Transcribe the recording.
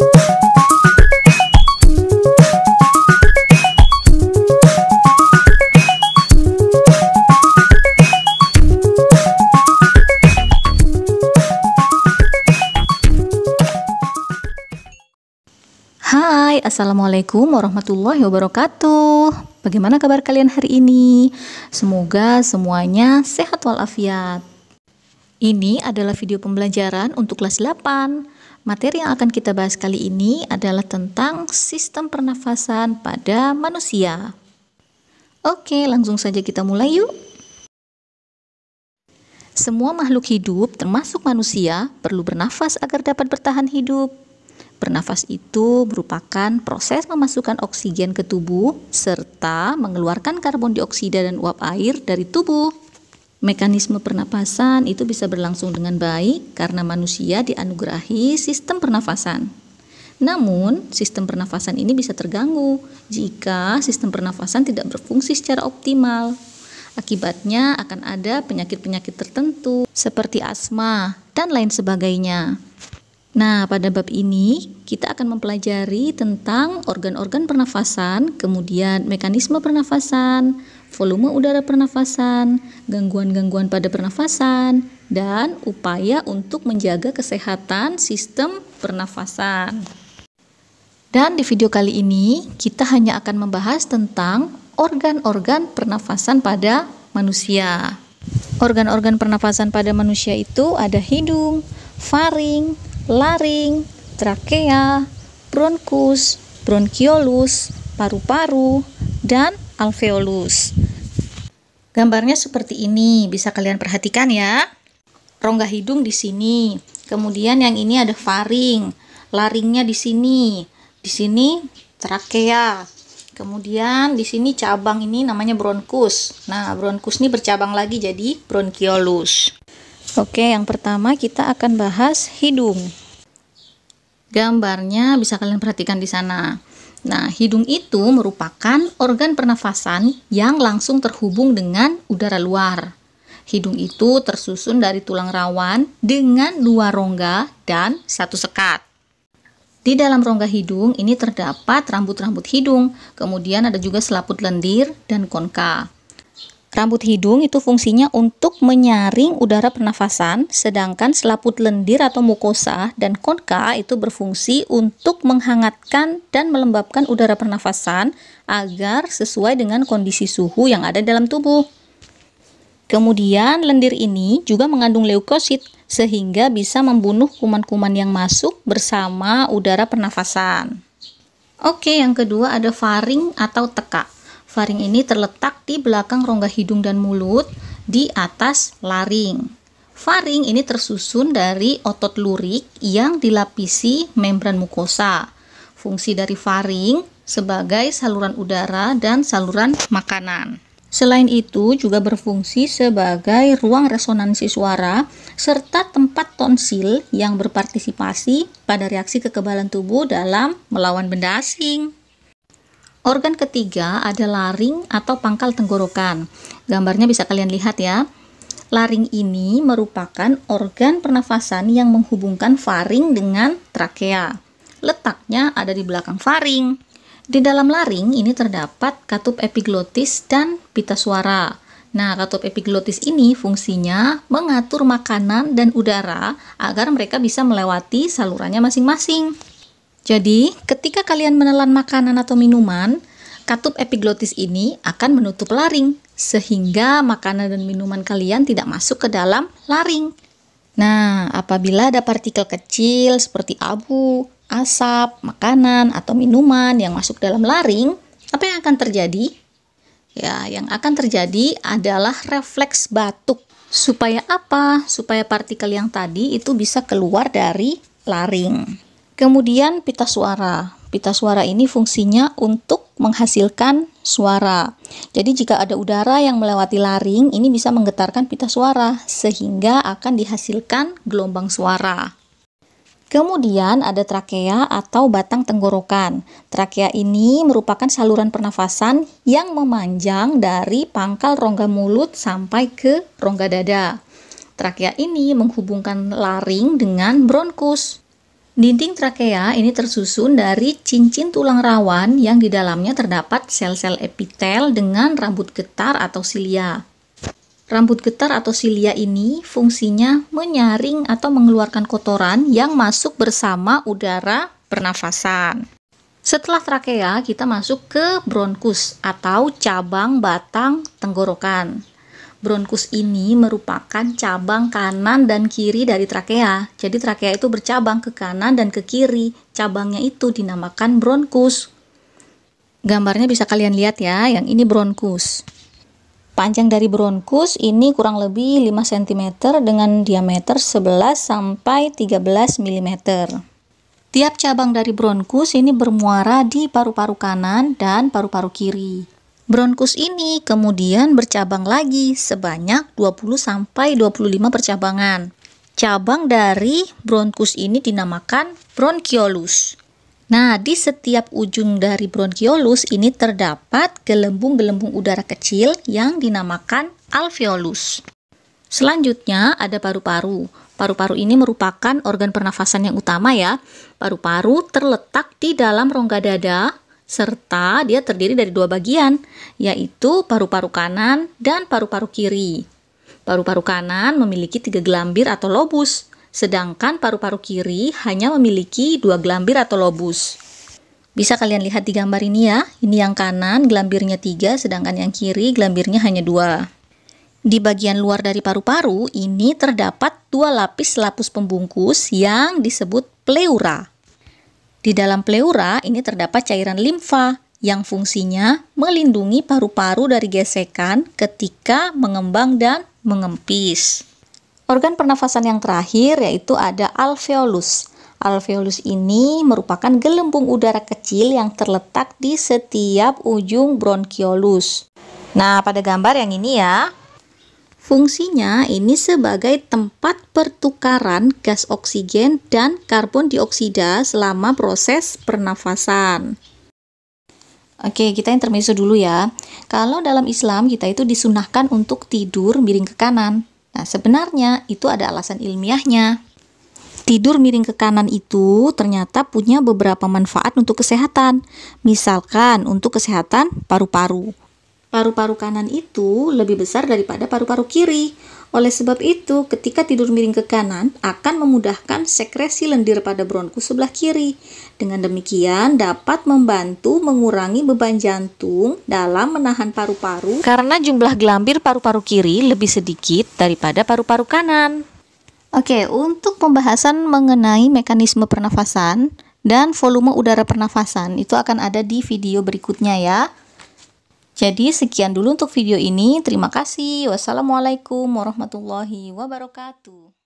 Hai, Assalamualaikum warahmatullahi wabarakatuh. Bagaimana kabar kalian hari ini? Semoga semuanya sehat walafiat. Ini adalah video pembelajaran untuk kelas 8. Materi yang akan kita bahas kali ini adalah tentang sistem pernafasan pada manusia. Oke, langsung saja kita mulai yuk. Semua makhluk hidup, termasuk manusia, perlu bernafas agar dapat bertahan hidup. Bernafas itu merupakan proses memasukkan oksigen ke tubuh serta mengeluarkan karbon dioksida dan uap air dari tubuh. Mekanisme pernapasan itu bisa berlangsung dengan baik karena manusia dianugerahi sistem pernafasan. Namun, sistem pernafasan ini bisa terganggu jika sistem pernafasan tidak berfungsi secara optimal. Akibatnya akan ada penyakit-penyakit tertentu seperti asma dan lain sebagainya. Nah, pada bab ini kita akan mempelajari tentang organ-organ pernafasan, kemudian mekanisme pernafasan, volume udara pernafasan, gangguan-gangguan pada pernafasan, dan upaya untuk menjaga kesehatan sistem pernafasan. Dan di video kali ini kita hanya akan membahas tentang organ-organ pernafasan pada manusia. Organ-organ pernafasan pada manusia itu ada hidung, faring, laring, trakea, bronkus, bronkiolus, paru-paru, dan alveolus. Gambarnya seperti ini, bisa kalian perhatikan ya. Rongga hidung di sini. Kemudian yang ini ada faring, laringnya di sini. Di sini trakea. Kemudian di sini cabang ini namanya bronkus. Nah, bronkus ini bercabang lagi jadi bronkiolus. Oke, yang pertama kita akan bahas hidung. Gambarnya bisa kalian perhatikan di sana. Nah, hidung itu merupakan organ pernafasan yang langsung terhubung dengan udara luar. Hidung itu tersusun dari tulang rawan dengan 2 rongga dan 1 sekat. Di dalam rongga hidung ini terdapat rambut-rambut hidung, kemudian ada juga selaput lendir dan konka. Rambut hidung itu fungsinya untuk menyaring udara pernafasan, sedangkan selaput lendir atau mukosa dan konka itu berfungsi untuk menghangatkan dan melembabkan udara pernafasan agar sesuai dengan kondisi suhu yang ada dalam tubuh. Kemudian lendir ini juga mengandung leukosit sehingga bisa membunuh kuman-kuman yang masuk bersama udara pernafasan. Oke, yang kedua ada faring atau teka. Faring ini terletak di belakang rongga hidung dan mulut di atas laring. Faring ini tersusun dari otot lurik yang dilapisi membran mukosa. Fungsi dari faring sebagai saluran udara dan saluran makanan. Selain itu juga berfungsi sebagai ruang resonansi suara serta tempat tonsil yang berpartisipasi pada reaksi kekebalan tubuh dalam melawan benda asing. Organ ketiga ada laring atau pangkal tenggorokan. Gambarnya bisa kalian lihat ya. Laring ini merupakan organ pernafasan yang menghubungkan faring dengan trakea. Letaknya ada di belakang faring. Di dalam laring ini terdapat katup epiglotis dan pita suara. Nah, katup epiglotis ini fungsinya mengatur makanan dan udara agar mereka bisa melewati salurannya masing-masing. Jadi, ketika kalian menelan makanan atau minuman, katup epiglotis ini akan menutup laring, sehingga makanan dan minuman kalian tidak masuk ke dalam laring. Nah, apabila ada partikel kecil seperti abu, asap, makanan, atau minuman yang masuk dalam laring, apa yang akan terjadi? Ya, yang akan terjadi adalah refleks batuk. Supaya apa? Supaya partikel yang tadi itu bisa keluar dari laring. Kemudian pita suara. Pita suara ini fungsinya untuk menghasilkan suara. Jadi jika ada udara yang melewati laring, ini bisa menggetarkan pita suara sehingga akan dihasilkan gelombang suara. Kemudian ada trakea atau batang tenggorokan. Trakea ini merupakan saluran pernafasan yang memanjang dari pangkal rongga mulut sampai ke rongga dada. Trakea ini menghubungkan laring dengan bronkus. Dinding trakea ini tersusun dari cincin tulang rawan yang di dalamnya terdapat sel-sel epitel dengan rambut getar atau silia. Rambut getar atau silia ini fungsinya menyaring atau mengeluarkan kotoran yang masuk bersama udara pernafasan. Setelah trakea, kita masuk ke bronkus atau cabang batang tenggorokan. Bronkus ini merupakan cabang kanan dan kiri dari trakea. Jadi trakea itu bercabang ke kanan dan ke kiri. Cabangnya itu dinamakan bronkus. Gambarnya bisa kalian lihat ya, yang ini bronkus. Panjang dari bronkus ini kurang lebih 5 cm dengan diameter 11 sampai 13 mm. Tiap cabang dari bronkus ini bermuara di paru-paru kanan dan paru-paru kiri. Bronkus ini kemudian bercabang lagi sebanyak 20 sampai 25 percabangan. Cabang dari bronkus ini dinamakan bronkiolus. Nah, di setiap ujung dari bronkiolus ini terdapat gelembung-gelembung udara kecil yang dinamakan alveolus. Selanjutnya ada paru-paru. Paru-paru ini merupakan organ pernafasan yang utama ya. Paru-paru terletak di dalam rongga dada, serta dia terdiri dari dua bagian, yaitu paru-paru kanan dan paru-paru kiri. Paru-paru kanan memiliki 3 gelambir atau lobus, sedangkan paru-paru kiri hanya memiliki 2 gelambir atau lobus. Bisa kalian lihat di gambar ini ya, ini yang kanan gelambirnya 3, sedangkan yang kiri gelambirnya hanya 2. Di bagian luar dari paru-paru ini terdapat 2 lapis pembungkus yang disebut pleura. Di dalam pleura ini terdapat cairan limfa yang fungsinya melindungi paru-paru dari gesekan ketika mengembang dan mengempis. Organ pernafasan yang terakhir yaitu ada alveolus. Alveolus ini merupakan gelembung udara kecil yang terletak di setiap ujung bronkiolus. Nah, pada gambar yang ini ya, fungsinya ini sebagai tempat pertukaran gas oksigen dan karbon dioksida selama proses pernafasan. Oke, kita intermezzo dulu ya. Kalau dalam Islam kita itu disunahkan untuk tidur miring ke kanan. Nah, sebenarnya itu ada alasan ilmiahnya. Tidur miring ke kanan itu ternyata punya beberapa manfaat untuk kesehatan. Misalkan untuk kesehatan paru-paru. Paru-paru kanan itu lebih besar daripada paru-paru kiri. Oleh sebab itu, ketika tidur miring ke kanan akan memudahkan sekresi lendir pada bronkus sebelah kiri. Dengan demikian dapat membantu mengurangi beban jantung dalam menahan paru-paru karena jumlah gelambir paru-paru kiri lebih sedikit daripada paru-paru kanan. Oke, untuk pembahasan mengenai mekanisme pernafasan dan volume udara pernafasan itu akan ada di video berikutnya ya. Jadi sekian dulu untuk video ini. Terima kasih. Wassalamualaikum warahmatullahi wabarakatuh.